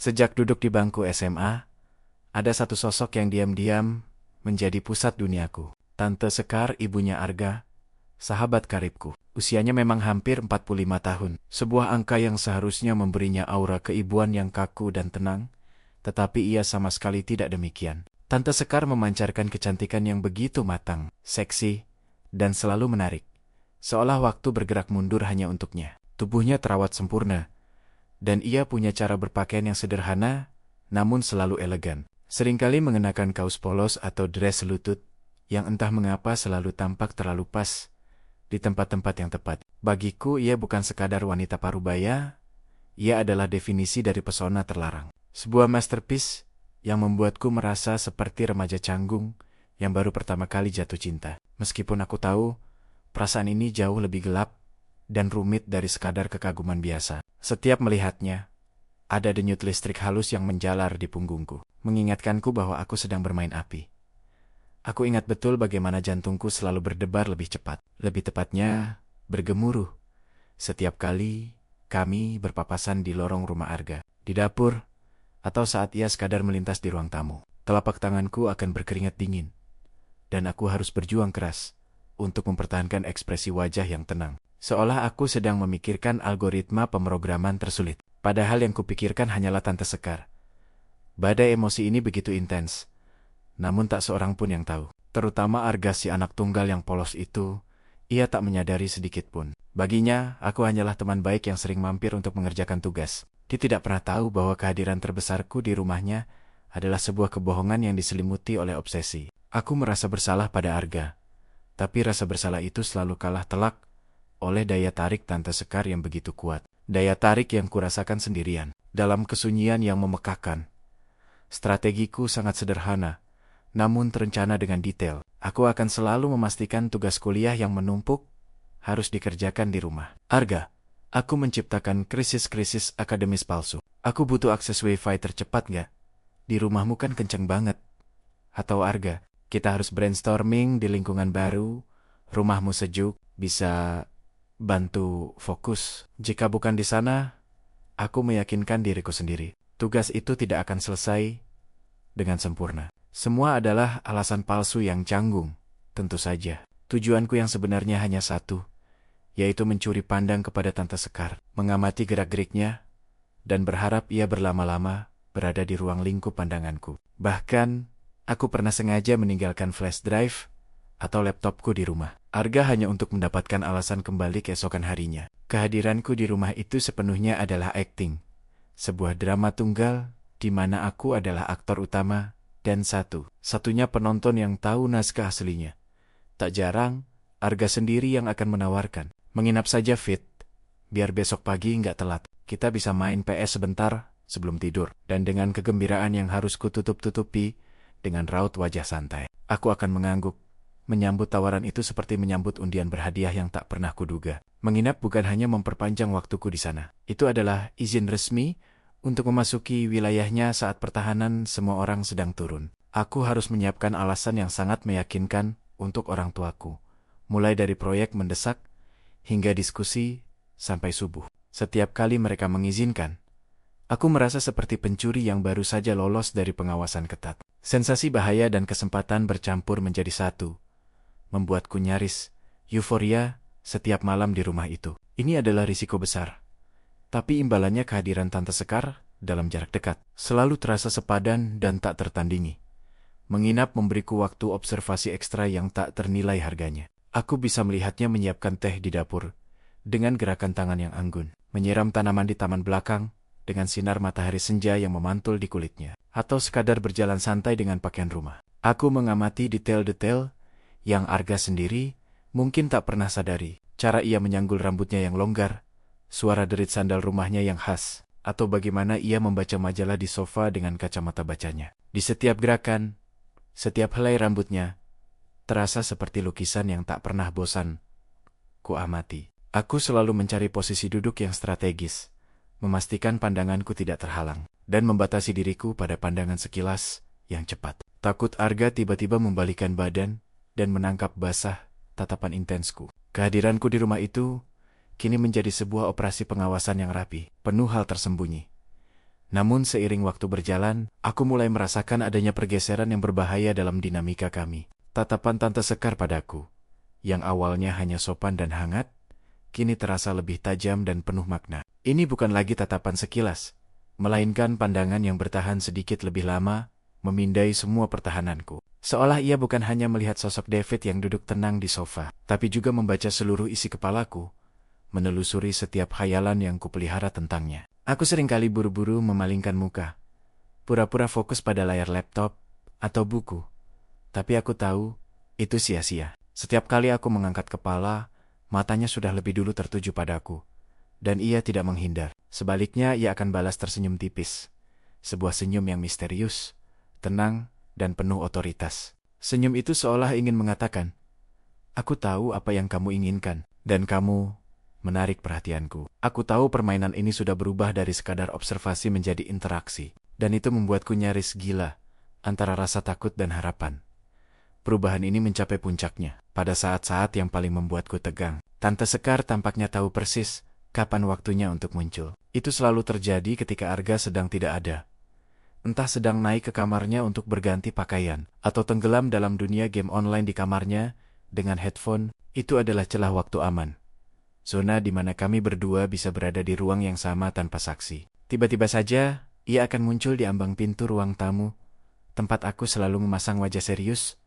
Sejak duduk di bangku SMA, ada satu sosok yang diam-diam menjadi pusat duniaku. Tante Sekar, ibunya Arga, sahabat karibku. Usianya memang hampir 45 tahun. Sebuah angka yang seharusnya memberinya aura keibuan yang kaku dan tenang, tetapi ia sama sekali tidak demikian. Tante Sekar memancarkan kecantikan yang begitu matang, seksi, dan selalu menarik. Seolah waktu bergerak mundur hanya untuknya. Tubuhnya terawat sempurna, dan ia punya cara berpakaian yang sederhana, namun selalu elegan. Seringkali mengenakan kaos polos atau dress selutut, yang entah mengapa selalu tampak terlalu pas di tempat-tempat yang tepat. Bagiku ia bukan sekadar wanita parubaya, ia adalah definisi dari pesona terlarang. Sebuah masterpiece yang membuatku merasa seperti remaja canggung yang baru pertama kali jatuh cinta. Meskipun aku tahu, perasaan ini jauh lebih gelap dan rumit dari sekadar kekaguman biasa. Setiap melihatnya, ada denyut listrik halus yang menjalar di punggungku, mengingatkanku bahwa aku sedang bermain api. Aku ingat betul bagaimana jantungku selalu berdebar lebih cepat, lebih tepatnya bergemuruh setiap kali kami berpapasan di lorong rumah Arga, di dapur, atau saat ia sekadar melintas di ruang tamu. Telapak tanganku akan berkeringat dingin, dan aku harus berjuang keras untuk mempertahankan ekspresi wajah yang tenang, seolah aku sedang memikirkan algoritma pemrograman tersulit. Padahal yang kupikirkan hanyalah Tante Sekar. Badai emosi ini begitu intens, namun tak seorang pun yang tahu. Terutama Arga, si anak tunggal yang polos itu, ia tak menyadari sedikit pun. Baginya, aku hanyalah teman baik yang sering mampir untuk mengerjakan tugas. Dia tidak pernah tahu bahwa kehadiran terbesarku di rumahnya adalah sebuah kebohongan yang diselimuti oleh obsesi. Aku merasa bersalah pada Arga, tapi rasa bersalah itu selalu kalah telak oleh daya tarik Tante Sekar yang begitu kuat. Daya tarik yang kurasakan sendirian, dalam kesunyian yang memekakkan. Strategiku sangat sederhana, namun terencana dengan detail. Aku akan selalu memastikan tugas kuliah yang menumpuk harus dikerjakan di rumah. Arga, aku menciptakan krisis-krisis akademis palsu. Aku butuh akses wifi tercepat nggak? Di rumahmu kan kenceng banget. Atau Arga, kita harus brainstorming di lingkungan baru, rumahmu sejuk, bisa bantu fokus. Jika bukan di sana, aku meyakinkan diriku sendiri, tugas itu tidak akan selesai dengan sempurna. Semua adalah alasan palsu yang canggung, tentu saja. Tujuanku yang sebenarnya hanya satu, yaitu mencuri pandang kepada Tante Sekar, mengamati gerak-geriknya, dan berharap ia berlama-lama berada di ruang lingkup pandanganku. Bahkan, aku pernah sengaja meninggalkan flash drive atau laptopku di rumah. Arga hanya untuk mendapatkan alasan kembali keesokan harinya. Kehadiranku di rumah itu sepenuhnya adalah acting. Sebuah drama tunggal di mana aku adalah aktor utama dan satu-satunya penonton yang tahu naskah aslinya. Tak jarang, Arga sendiri yang akan menawarkan, menginap saja Fit, biar besok pagi nggak telat. Kita bisa main PS sebentar sebelum tidur. Dan dengan kegembiraan yang harus kututup-tutupi dengan raut wajah santai, aku akan mengangguk, menyambut tawaran itu seperti menyambut undian berhadiah yang tak pernah kuduga. Menginap bukan hanya memperpanjang waktuku di sana. Itu adalah izin resmi untuk memasuki wilayahnya saat pertahanan semua orang sedang turun. Aku harus menyiapkan alasan yang sangat meyakinkan untuk orang tuaku, mulai dari proyek mendesak hingga diskusi sampai subuh. Setiap kali mereka mengizinkan, aku merasa seperti pencuri yang baru saja lolos dari pengawasan ketat. Sensasi bahaya dan kesempatan bercampur menjadi satu, membuatku nyaris euforia setiap malam di rumah itu. Ini adalah risiko besar, tapi imbalannya kehadiran Tante Sekar dalam jarak dekat selalu terasa sepadan dan tak tertandingi. Menginap memberiku waktu observasi ekstra yang tak ternilai harganya. Aku bisa melihatnya menyiapkan teh di dapur dengan gerakan tangan yang anggun, menyiram tanaman di taman belakang dengan sinar matahari senja yang memantul di kulitnya, atau sekadar berjalan santai dengan pakaian rumah. Aku mengamati detail-detail yang Arga sendiri mungkin tak pernah sadari. Cara ia menyanggul rambutnya yang longgar, suara derit sandal rumahnya yang khas, atau bagaimana ia membaca majalah di sofa dengan kacamata bacanya. Di setiap gerakan, setiap helai rambutnya, terasa seperti lukisan yang tak pernah bosan ku amati. Aku selalu mencari posisi duduk yang strategis, memastikan pandanganku tidak terhalang, dan membatasi diriku pada pandangan sekilas yang cepat. Takut Arga tiba-tiba membalikkan badan dan menangkap basah tatapan intensku. Kehadiranku di rumah itu kini menjadi sebuah operasi pengawasan yang rapi, penuh hal tersembunyi. Namun seiring waktu berjalan, aku mulai merasakan adanya pergeseran yang berbahaya dalam dinamika kami. Tatapan Tante Sekar padaku, yang awalnya hanya sopan dan hangat, kini terasa lebih tajam dan penuh makna. Ini bukan lagi tatapan sekilas, melainkan pandangan yang bertahan sedikit lebih lama, memindai semua pertahananku. Seolah ia bukan hanya melihat sosok David yang duduk tenang di sofa, tapi juga membaca seluruh isi kepalaku, menelusuri setiap khayalan yang kupelihara tentangnya. Aku seringkali buru-buru memalingkan muka, pura-pura fokus pada layar laptop atau buku. Tapi aku tahu, itu sia-sia. Setiap kali aku mengangkat kepala, matanya sudah lebih dulu tertuju padaku. Dan ia tidak menghindar. Sebaliknya, ia akan balas tersenyum tipis. Sebuah senyum yang misterius, tenang, dan penuh otoritas. Senyum itu seolah ingin mengatakan, aku tahu apa yang kamu inginkan, dan kamu menarik perhatianku. Aku tahu permainan ini sudah berubah dari sekadar observasi menjadi interaksi, dan itu membuatku nyaris gila antara rasa takut dan harapan. Perubahan ini mencapai puncaknya pada saat-saat yang paling membuatku tegang. Tante Sekar tampaknya tahu persis kapan waktunya untuk muncul. Itu selalu terjadi ketika Arga sedang tidak ada. Entah sedang naik ke kamarnya untuk berganti pakaian, atau tenggelam dalam dunia game online di kamarnya dengan headphone, itu adalah celah waktu aman. Zona di mana kami berdua bisa berada di ruang yang sama tanpa saksi. Tiba-tiba saja, ia akan muncul di ambang pintu ruang tamu, tempat aku selalu memasang wajah serius,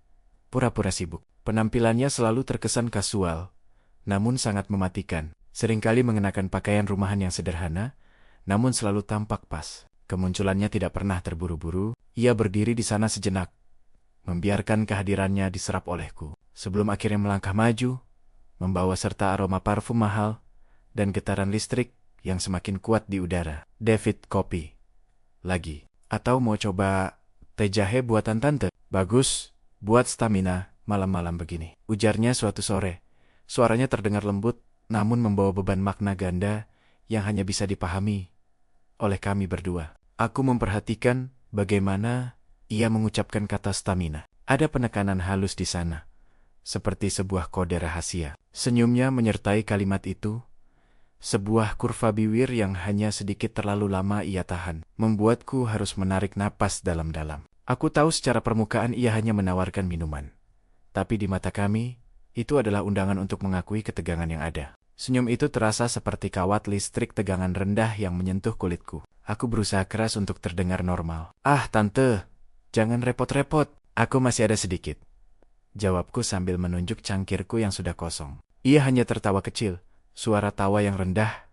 pura-pura sibuk. Penampilannya selalu terkesan kasual, namun sangat mematikan. Seringkali mengenakan pakaian rumahan yang sederhana, namun selalu tampak pas. Kemunculannya tidak pernah terburu-buru. Ia berdiri di sana sejenak, membiarkan kehadirannya diserap olehku, sebelum akhirnya melangkah maju, membawa serta aroma parfum mahal dan getaran listrik yang semakin kuat di udara. David, kopi lagi? Atau mau coba teh jahe buatan tante? Bagus, buat stamina malam-malam begini, ujarnya suatu sore. Suaranya terdengar lembut, namun membawa beban makna ganda yang hanya bisa dipahami oleh kami berdua. Aku memperhatikan bagaimana ia mengucapkan kata stamina. Ada penekanan halus di sana, seperti sebuah kode rahasia. Senyumnya menyertai kalimat itu, sebuah kurva bibir yang hanya sedikit terlalu lama ia tahan, membuatku harus menarik napas dalam-dalam. Aku tahu secara permukaan ia hanya menawarkan minuman, tapi di mata kami, itu adalah undangan untuk mengakui ketegangan yang ada. Senyum itu terasa seperti kawat listrik tegangan rendah yang menyentuh kulitku. Aku berusaha keras untuk terdengar normal. Ah, tante, jangan repot-repot. Aku masih ada sedikit, jawabku sambil menunjuk cangkirku yang sudah kosong. Ia hanya tertawa kecil, suara tawa yang rendah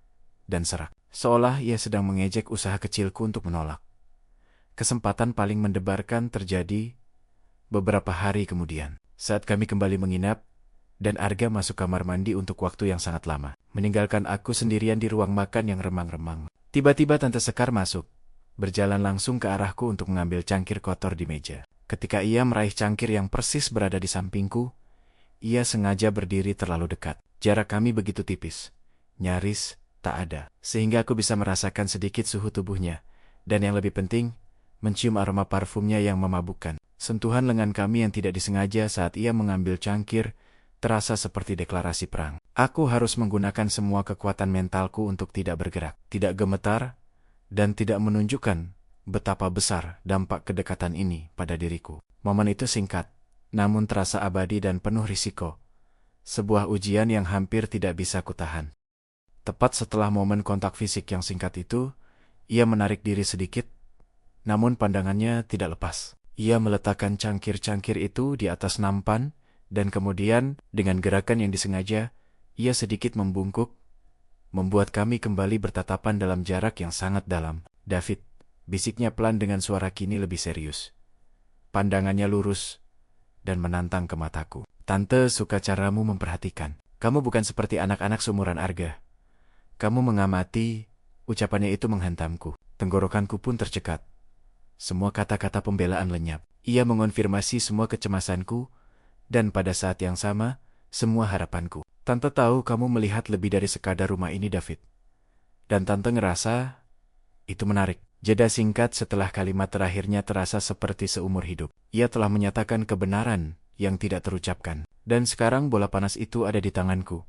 dan serak, seolah ia sedang mengejek usaha kecilku untuk menolak. Kesempatan paling mendebarkan terjadi beberapa hari kemudian, saat kami kembali menginap, dan Arga masuk kamar mandi untuk waktu yang sangat lama, meninggalkan aku sendirian di ruang makan yang remang-remang. Tiba-tiba Tante Sekar masuk, berjalan langsung ke arahku untuk mengambil cangkir kotor di meja. Ketika ia meraih cangkir yang persis berada di sampingku, ia sengaja berdiri terlalu dekat. Jarak kami begitu tipis, nyaris tak ada, sehingga aku bisa merasakan sedikit suhu tubuhnya, dan yang lebih penting, mencium aroma parfumnya yang memabukkan. Sentuhan lengan kami yang tidak disengaja saat ia mengambil cangkir terasa seperti deklarasi perang. Aku harus menggunakan semua kekuatan mentalku untuk tidak bergerak, tidak gemetar, dan tidak menunjukkan betapa besar dampak kedekatan ini pada diriku. Momen itu singkat, namun terasa abadi dan penuh risiko. Sebuah ujian yang hampir tidak bisa kutahan. Tepat setelah momen kontak fisik yang singkat itu, ia menarik diri sedikit, namun pandangannya tidak lepas. Ia meletakkan cangkir-cangkir itu di atas nampan, dan kemudian, dengan gerakan yang disengaja, ia sedikit membungkuk, membuat kami kembali bertatapan dalam jarak yang sangat dalam. David, bisiknya pelan dengan suara kini lebih serius. Pandangannya lurus dan menantang ke mataku. Tante suka caramu memperhatikan. Kamu bukan seperti anak-anak seumuran Arga. Kamu mengamati, ucapannya itu menghantamku. Tenggorokanku pun tercekat. Semua kata-kata pembelaan lenyap. Ia mengonfirmasi semua kecemasanku, dan pada saat yang sama, semua harapanku. Tante tahu kamu melihat lebih dari sekadar rumah ini, David. Dan Tante ngerasa itu menarik. Jeda singkat setelah kalimat terakhirnya terasa seperti seumur hidup. Ia telah menyatakan kebenaran yang tidak terucapkan. Dan sekarang bola panas itu ada di tanganku.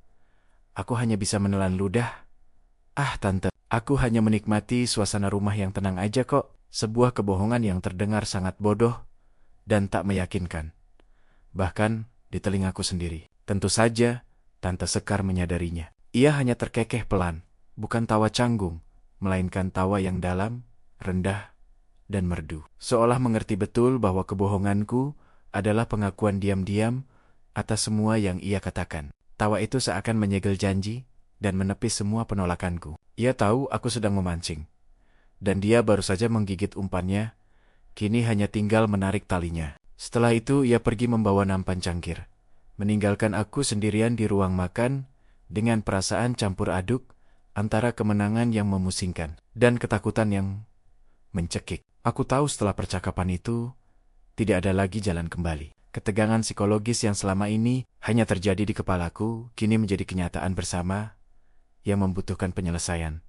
Aku hanya bisa menelan ludah Ah tante, aku hanya menikmati suasana rumah yang tenang aja kok. Sebuah kebohongan yang terdengar sangat bodoh dan tak meyakinkan. Bahkan di telingaku sendiri. Tentu saja, Tante Sekar menyadarinya. Ia hanya terkekeh pelan, bukan tawa canggung, melainkan tawa yang dalam, rendah, dan merdu. Seolah mengerti betul bahwa kebohonganku adalah pengakuan diam-diam atas semua yang ia katakan. Tawa itu seakan menyegel janji dan menepis semua penolakanku. Ia tahu aku sedang memancing. Dan dia baru saja menggigit umpannya, kini hanya tinggal menarik talinya. Setelah itu ia pergi membawa nampan cangkir, meninggalkan aku sendirian di ruang makan dengan perasaan campur aduk antara kemenangan yang memusingkan dan ketakutan yang mencekik. Aku tahu setelah percakapan itu, tidak ada lagi jalan kembali. Ketegangan psikologis yang selama ini hanya terjadi di kepalaku, kini menjadi kenyataan bersama yang membutuhkan penyelesaian.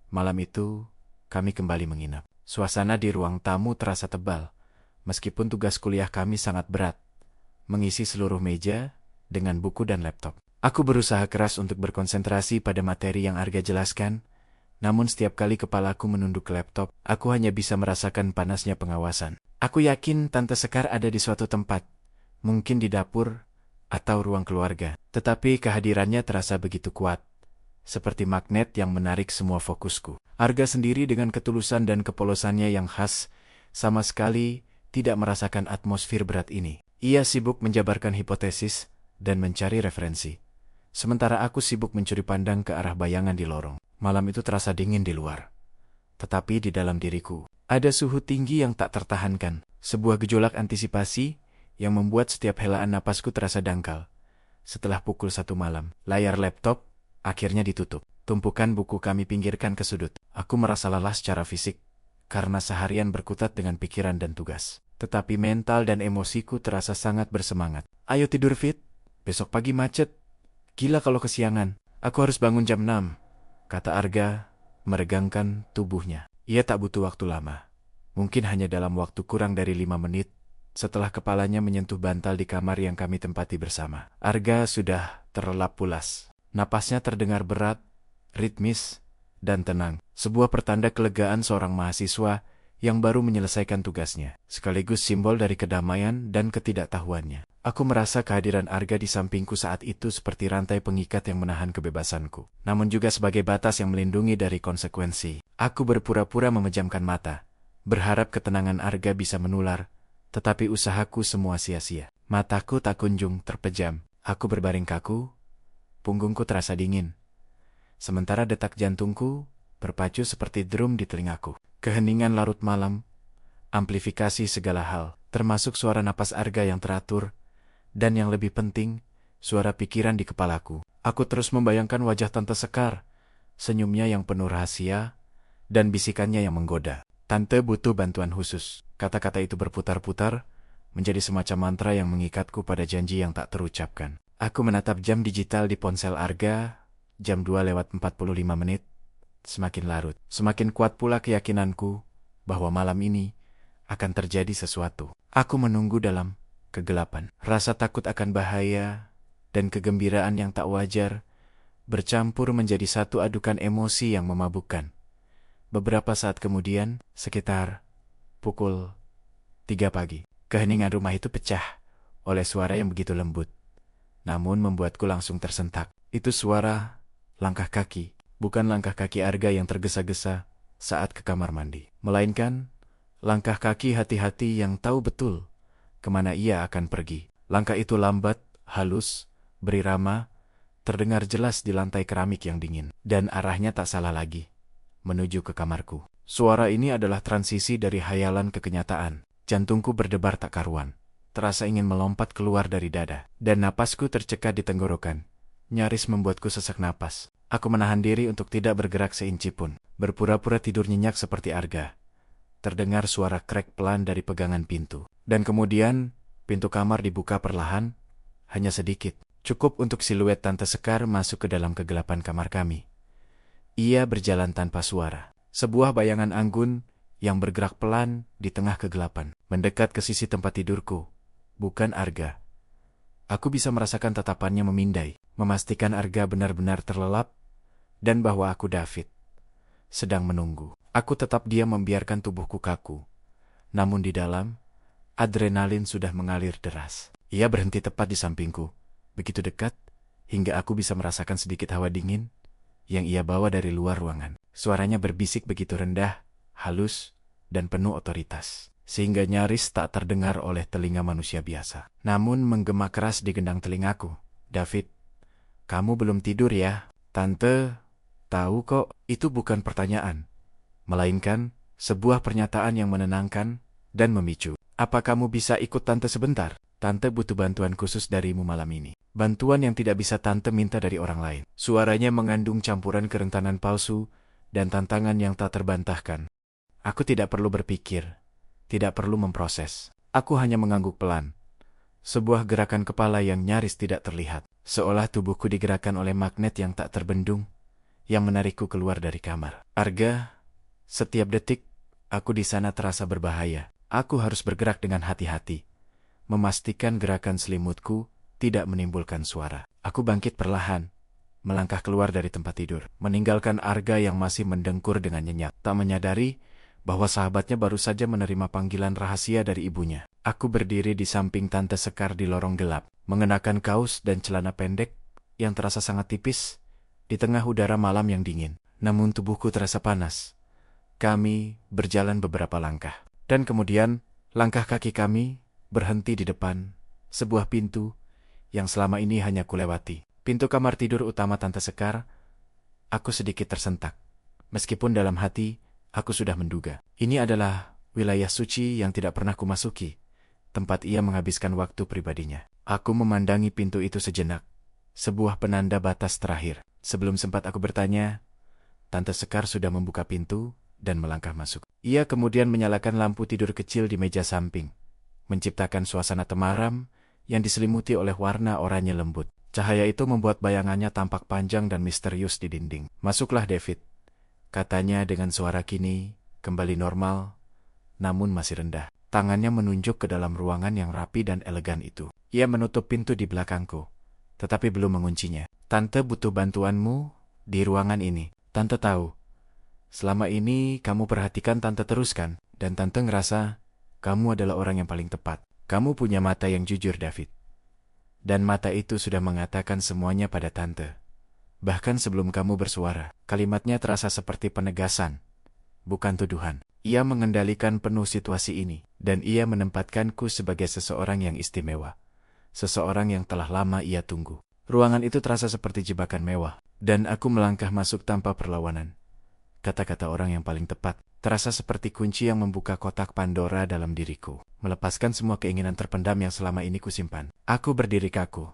Malam itu, kami kembali menginap. Suasana di ruang tamu terasa tebal, meskipun tugas kuliah kami sangat berat, mengisi seluruh meja dengan buku dan laptop. Aku berusaha keras untuk berkonsentrasi pada materi yang Arga jelaskan, namun setiap kali kepalaku menunduk ke laptop, aku hanya bisa merasakan panasnya pengawasan. Aku yakin Tante Sekar ada di suatu tempat, mungkin di dapur atau ruang keluarga, tetapi kehadirannya terasa begitu kuat, seperti magnet yang menarik semua fokusku. Arga sendiri dengan ketulusan dan kepolosannya yang khas, sama sekali tidak merasakan atmosfer berat ini. Ia sibuk menjabarkan hipotesis dan mencari referensi, sementara aku sibuk mencuri pandang ke arah bayangan di lorong. Malam itu terasa dingin di luar, tetapi di dalam diriku ada suhu tinggi yang tak tertahankan, sebuah gejolak antisipasi yang membuat setiap helaan napasku terasa dangkal. Setelah pukul 1 malam, layar laptop akhirnya ditutup. Tumpukan buku kami pinggirkan ke sudut. Aku merasa lelah secara fisik, karena seharian berkutat dengan pikiran dan tugas. Tetapi mental dan emosiku terasa sangat bersemangat. Ayo tidur Fit, besok pagi macet. Gila kalau kesiangan. Aku harus bangun jam 6, kata Arga, meregangkan tubuhnya. Ia tak butuh waktu lama. Mungkin hanya dalam waktu kurang dari 5 menit, setelah kepalanya menyentuh bantal di kamar yang kami tempati bersama. Arga sudah terlelap pulas. Napasnya terdengar berat, ritmis, dan tenang. Sebuah pertanda kelegaan seorang mahasiswa yang baru menyelesaikan tugasnya, sekaligus simbol dari kedamaian dan ketidaktahuannya. Aku merasa kehadiran Arga di sampingku saat itu seperti rantai pengikat yang menahan kebebasanku, namun juga sebagai batas yang melindungi dari konsekuensi. Aku berpura-pura memejamkan mata, berharap ketenangan Arga bisa menular, tetapi usahaku semua sia-sia. Mataku tak kunjung terpejam. Aku berbaring kaku, punggungku terasa dingin, sementara detak jantungku berpacu seperti drum di telingaku. Keheningan larut malam, amplifikasi segala hal, termasuk suara napas Arga yang teratur, dan yang lebih penting, suara pikiran di kepalaku. Aku terus membayangkan wajah Tante Sekar, senyumnya yang penuh rahasia, dan bisikannya yang menggoda. Tante butuh bantuan khusus. Kata-kata itu berputar-putar, menjadi semacam mantra yang mengikatku pada janji yang tak terucapkan. Aku menatap jam digital di ponsel Arga, jam 2:45. Semakin larut, semakin kuat pula keyakinanku bahwa malam ini akan terjadi sesuatu. Aku menunggu dalam kegelapan. Rasa takut akan bahaya dan kegembiraan yang tak wajar bercampur menjadi satu adukan emosi yang memabukkan. Beberapa saat kemudian, sekitar pukul 3 pagi, keheningan rumah itu pecah oleh suara yang begitu lembut, namun membuatku langsung tersentak. Itu suara langkah kaki, bukan langkah kaki Arga yang tergesa-gesa saat ke kamar mandi, melainkan langkah kaki hati-hati yang tahu betul kemana ia akan pergi. Langkah itu lambat, halus, berirama, terdengar jelas di lantai keramik yang dingin, dan arahnya tak salah lagi, menuju ke kamarku. Suara ini adalah transisi dari hayalan ke kenyataan. Jantungku berdebar tak karuan, terasa ingin melompat keluar dari dada, dan napasku tercekat di tenggorokan, nyaris membuatku sesak napas. Aku menahan diri untuk tidak bergerak seinci pun, berpura-pura tidur nyenyak seperti Arga. Terdengar suara krek pelan dari pegangan pintu, dan kemudian pintu kamar dibuka perlahan, hanya sedikit, cukup untuk siluet Tante Sekar masuk ke dalam kegelapan kamar kami. Ia berjalan tanpa suara, sebuah bayangan anggun yang bergerak pelan di tengah kegelapan, mendekat ke sisi tempat tidurku, bukan Arga. Aku bisa merasakan tatapannya memindai, memastikan Arga benar-benar terlelap, dan bahwa aku David sedang menunggu. Aku tetap diam membiarkan tubuhku kaku. Namun di dalam, adrenalin sudah mengalir deras. Ia berhenti tepat di sampingku, begitu dekat, hingga aku bisa merasakan sedikit hawa dingin yang ia bawa dari luar ruangan. Suaranya berbisik begitu rendah, halus, dan penuh otoritas, sehingga nyaris tak terdengar oleh telinga manusia biasa. Namun menggema keras di gendang telingaku. David, kamu belum tidur ya? Tante tahu kok. Itu bukan pertanyaan, melainkan sebuah pernyataan yang menenangkan dan memicu. Apa kamu bisa ikut tante sebentar? Tante butuh bantuan khusus darimu malam ini. Bantuan yang tidak bisa tante minta dari orang lain. Suaranya mengandung campuran kerentanan palsu dan tantangan yang tak terbantahkan. Aku tidak perlu berpikir, tidak perlu memproses. Aku hanya mengangguk pelan. Sebuah gerakan kepala yang nyaris tidak terlihat. Seolah tubuhku digerakkan oleh magnet yang tak terbendung, yang menarikku keluar dari kamar. Arga, setiap detik, aku di sana terasa berbahaya. Aku harus bergerak dengan hati-hati, memastikan gerakan selimutku tidak menimbulkan suara. Aku bangkit perlahan, melangkah keluar dari tempat tidur, meninggalkan Arga yang masih mendengkur dengan nyenyak, tak menyadari bahwa sahabatnya baru saja menerima panggilan rahasia dari ibunya. Aku berdiri di samping Tante Sekar di lorong gelap, mengenakan kaos dan celana pendek yang terasa sangat tipis di tengah udara malam yang dingin. Namun tubuhku terasa panas. Kami berjalan beberapa langkah, dan kemudian langkah kaki kami berhenti di depan sebuah pintu yang selama ini hanya kulewati. Pintu kamar tidur utama Tante Sekar. Aku sedikit tersentak, meskipun dalam hati aku sudah menduga. Ini adalah wilayah suci yang tidak pernah kumasuki, tempat ia menghabiskan waktu pribadinya. Aku memandangi pintu itu sejenak, sebuah penanda batas terakhir. Sebelum sempat aku bertanya, Tante Sekar sudah membuka pintu dan melangkah masuk. Ia kemudian menyalakan lampu tidur kecil di meja samping, menciptakan suasana temaram yang diselimuti oleh warna oranye lembut. Cahaya itu membuat bayangannya tampak panjang dan misterius di dinding. Masuklah David, katanya dengan suara kini kembali normal, namun masih rendah. Tangannya menunjuk ke dalam ruangan yang rapi dan elegan itu. Ia menutup pintu di belakangku, tetapi belum menguncinya. Tante butuh bantuanmu di ruangan ini. Tante tahu, selama ini kamu perhatikan Tante terus kan? Dan Tante ngerasa kamu adalah orang yang paling tepat. Kamu punya mata yang jujur, David. Dan mata itu sudah mengatakan semuanya pada Tante. Bahkan sebelum kamu bersuara, kalimatnya terasa seperti penegasan, bukan tuduhan. Ia mengendalikan penuh situasi ini, dan ia menempatkanku sebagai seseorang yang istimewa. Seseorang yang telah lama ia tunggu. Ruangan itu terasa seperti jebakan mewah, dan aku melangkah masuk tanpa perlawanan. Kata-kata orang yang paling tepat terasa seperti kunci yang membuka kotak Pandora dalam diriku, melepaskan semua keinginan terpendam yang selama ini kusimpan. Aku berdiri kaku,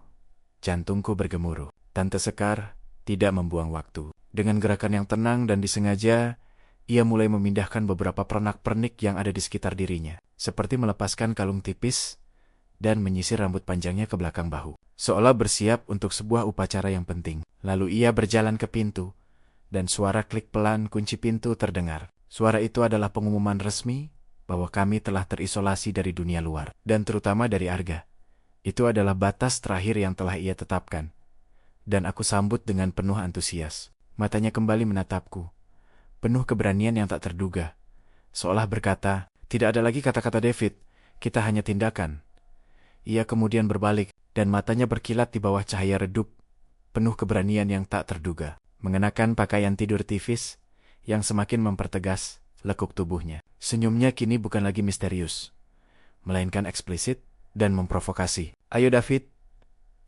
jantungku bergemuruh. Tante Sekar tidak membuang waktu. Dengan gerakan yang tenang dan disengaja, ia mulai memindahkan beberapa pernak-pernik yang ada di sekitar dirinya, seperti melepaskan kalung tipis dan menyisir rambut panjangnya ke belakang bahu, seolah bersiap untuk sebuah upacara yang penting. Lalu ia berjalan ke pintu, dan suara klik pelan kunci pintu terdengar. Suara itu adalah pengumuman resmi bahwa kami telah terisolasi dari dunia luar, dan terutama dari Arga. Itu adalah batas terakhir yang telah ia tetapkan. Dan aku sambut dengan penuh antusias. Matanya kembali menatapku, penuh keberanian yang tak terduga, seolah berkata, tidak ada lagi kata-kata David, kita hanya tindakan. Ia kemudian berbalik, dan matanya berkilat di bawah cahaya redup, penuh keberanian yang tak terduga. Mengenakan pakaian tidur tipis yang semakin mempertegas lekuk tubuhnya. Senyumnya kini bukan lagi misterius, melainkan eksplisit dan memprovokasi. Ayo David,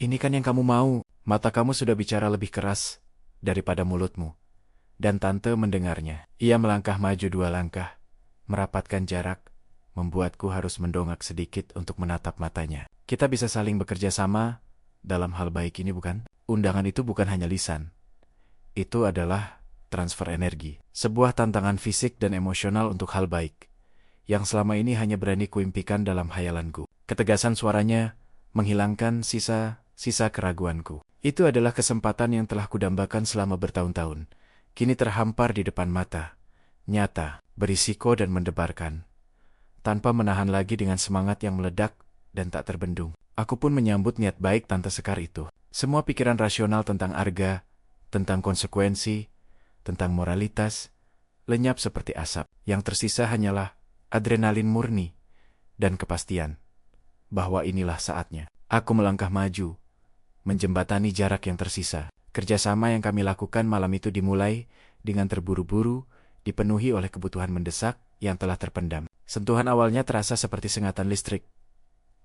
ini kan yang kamu mau. Mata kamu sudah bicara lebih keras daripada mulutmu. Dan Tante mendengarnya. Ia melangkah maju 2 langkah, merapatkan jarak, membuatku harus mendongak sedikit untuk menatap matanya. Kita bisa saling bekerja sama dalam hal baik ini, bukan? Undangan itu bukan hanya lisan. Itu adalah transfer energi. Sebuah tantangan fisik dan emosional untuk hal baik, yang selama ini hanya berani kuimpikan dalam hayalanku. Ketegasan suaranya menghilangkan sisa keraguanku. Itu adalah kesempatan yang telah kudambakan selama bertahun-tahun. Kini terhampar di depan mata, nyata, berisiko dan mendebarkan. Tanpa menahan lagi dengan semangat yang meledak dan tak terbendung. Aku pun menyambut niat baik Tante Sekar itu. Semua pikiran rasional tentang Arga, tentang konsekuensi, tentang moralitas, lenyap seperti asap. Yang tersisa hanyalah adrenalin murni dan kepastian bahwa inilah saatnya. Aku melangkah maju, menjembatani jarak yang tersisa. Kerjasama yang kami lakukan malam itu dimulai dengan terburu-buru, dipenuhi oleh kebutuhan mendesak yang telah terpendam. Sentuhan awalnya terasa seperti sengatan listrik,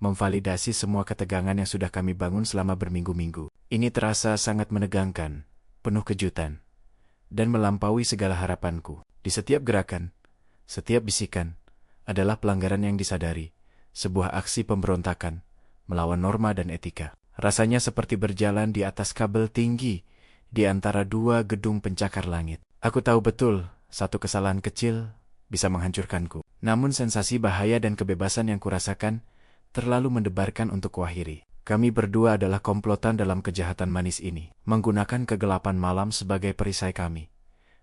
memvalidasi semua ketegangan yang sudah kami bangun selama berminggu-minggu. Ini terasa sangat menegangkan, penuh kejutan, dan melampaui segala harapanku. Di setiap gerakan, setiap bisikan, adalah pelanggaran yang disadari, sebuah aksi pemberontakan, melawan norma dan etika. Rasanya seperti berjalan di atas kabel tinggi, di antara dua gedung pencakar langit. Aku tahu betul, satu kesalahan kecil bisa menghancurkanku. Namun sensasi bahaya dan kebebasan yang kurasakan terlalu mendebarkan untuk kuakhiri. Kami berdua adalah komplotan dalam kejahatan manis ini, menggunakan kegelapan malam sebagai perisai kami.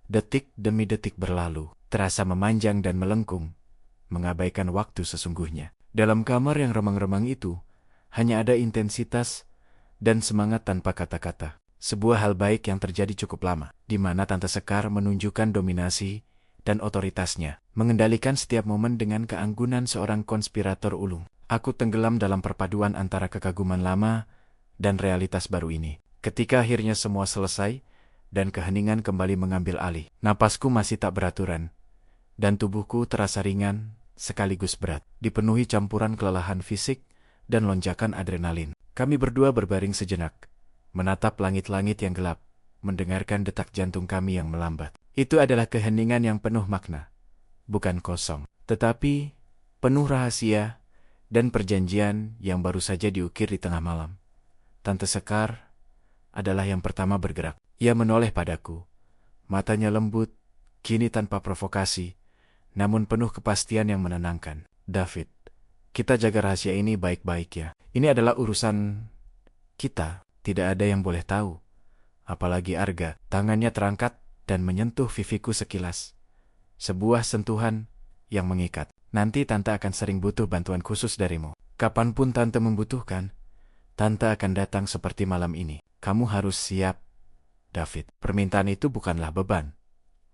Detik demi detik berlalu, terasa memanjang dan melengkung, mengabaikan waktu sesungguhnya. Dalam kamar yang remang-remang itu, hanya ada intensitas dan semangat tanpa kata-kata. Sebuah hal baik yang terjadi cukup lama, di mana Tante Sekar menunjukkan dominasi dan otoritasnya, mengendalikan setiap momen dengan keanggunan seorang konspirator ulung. Aku tenggelam dalam perpaduan antara kekaguman lama dan realitas baru ini. Ketika akhirnya semua selesai, dan keheningan kembali mengambil alih, napasku masih tak beraturan, dan tubuhku terasa ringan sekaligus berat, dipenuhi campuran kelelahan fisik dan lonjakan adrenalin. Kami berdua berbaring sejenak, menatap langit-langit yang gelap, mendengarkan detak jantung kami yang melambat. Itu adalah keheningan yang penuh makna, bukan kosong, tetapi penuh rahasia dan perjanjian yang baru saja diukir di tengah malam. Tante Sekar adalah yang pertama bergerak. Ia menoleh padaku, matanya lembut, kini tanpa provokasi, namun penuh kepastian yang menenangkan. David, kita jaga rahasia ini baik-baik ya. Ini adalah urusan kita, tidak ada yang boleh tahu. Apalagi Arga. Tangannya terangkat dan menyentuh pipiku sekilas. Sebuah sentuhan yang mengikat. Nanti Tante akan sering butuh bantuan khusus darimu. Kapanpun Tante membutuhkan, Tante akan datang seperti malam ini. Kamu harus siap, David. Permintaan itu bukanlah beban,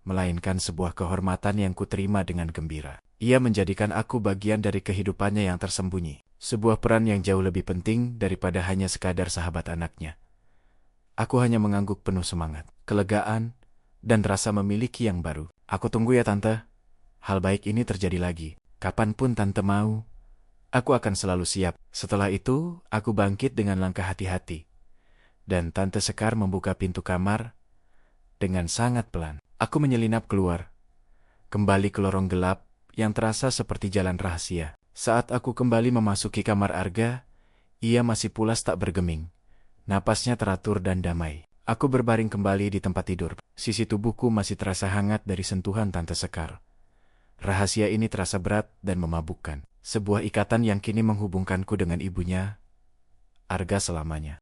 melainkan sebuah kehormatan yang kuterima dengan gembira. Ia menjadikan aku bagian dari kehidupannya yang tersembunyi. Sebuah peran yang jauh lebih penting daripada hanya sekadar sahabat anaknya. Aku hanya mengangguk penuh semangat, kelegaan, dan rasa memiliki yang baru. Aku tunggu ya Tante. Hal baik ini terjadi lagi. Kapanpun Tante mau, aku akan selalu siap. Setelah itu, aku bangkit dengan langkah hati-hati. Dan Tante Sekar membuka pintu kamar dengan sangat pelan. Aku menyelinap keluar, kembali ke lorong gelap yang terasa seperti jalan rahasia. Saat aku kembali memasuki kamar Arga, ia masih pulas tak bergeming. Napasnya teratur dan damai. Aku berbaring kembali di tempat tidur. Sisi tubuhku masih terasa hangat dari sentuhan Tante Sekar. Rahasia ini terasa berat dan memabukkan. Sebuah ikatan yang kini menghubungkanku dengan ibunya, Arga, selamanya.